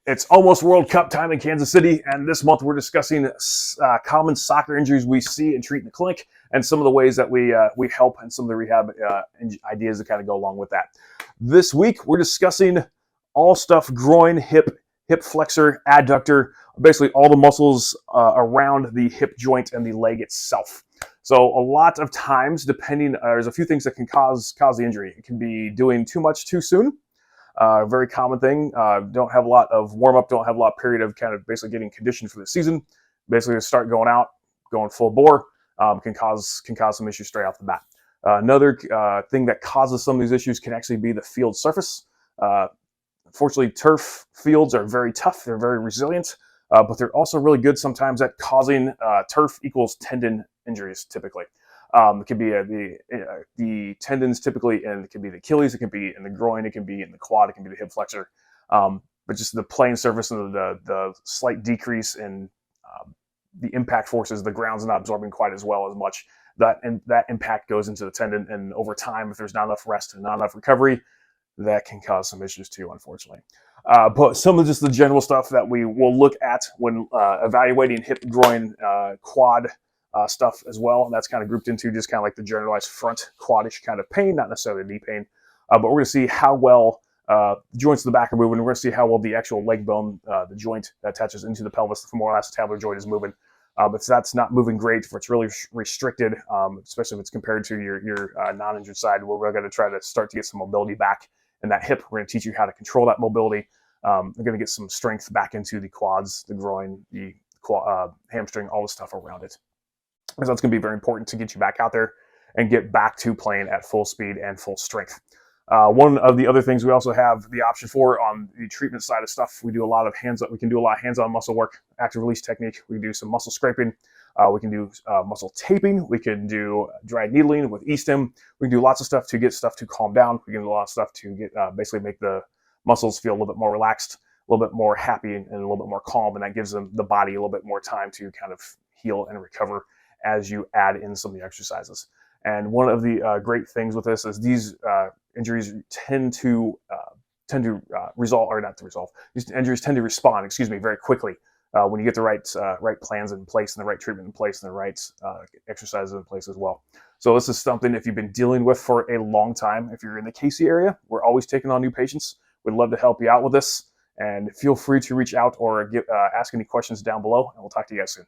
It's almost World Cup time in Kansas City, and this month we're discussing common soccer injuries we see and treat in the clinic, and some of the ways that we help, and some of the rehab ideas that kind of go along with that. This week we're discussing all stuff groin, hip flexor, adductor, basically all the muscles around the hip joint and the leg itself. So a lot of times, there's a few things that can cause the injury. It can be doing too much too soon. Very common thing. Don't have a lot of warm up. Don't have a lot of period of kind of basically getting conditioned for the season. Basically, to start going out, going full bore, can cause some issues straight off the bat. Another thing that causes some of these issues can actually be the field surface. Unfortunately, turf fields are very tough. They're very resilient, but they're also really good sometimes at causing turf equals tendon injuries typically. It could be the tendons typically, and it can be the Achilles, it can be in the groin, it can be in the quad, it can be the hip flexor. But just the playing surface and the slight decrease in the impact forces, the ground's not absorbing quite as well as much. That impact goes into the tendon, and over time, if there's not enough rest and not enough recovery, that can cause some issues too, unfortunately. But some of just the general stuff that we will look at when evaluating hip, groin, quad stuff as well. And that's kind of grouped into just kind of like the generalized front quadish kind of pain, not necessarily knee pain. But we're going to see how well joints in the back are moving. We're going to see how well the actual leg bone, the joint that attaches into the pelvis, the femoral acetabular joint is moving. If that's not moving great, if it's really restricted, especially if it's compared to your non-injured side, we're going to try to start to get some mobility back in that hip. We're going to teach you how to control that mobility. We're going to get some strength back into the quads, the groin, the hamstring, all the stuff around it. So that's going to be very important to get you back out there and get back to playing at full speed and full strength. One of the other things we also have the option for on the treatment side of stuff, we can do a lot of hands-on muscle work, active release technique. We can do some muscle scraping. We can do muscle taping. We can do dry needling with e-stim. We can do lots of stuff to get stuff to calm down. We can do a lot of stuff to get basically make the muscles feel a little bit more relaxed, a little bit more happy, and a little bit more calm, and that gives them the body a little bit more time to kind of heal and recover as you add in some of the exercises. And one of the great things with this is these injuries tend to resolve, or not to resolve. These injuries tend to respond, very quickly when you get the right plans in place and the right treatment in place and the right exercises in place as well. So this is something if you've been dealing with for a long time. If you're in the KC area, we're always taking on new patients. We'd love to help you out with this, and feel free to reach out or ask any questions down below, and we'll talk to you guys soon.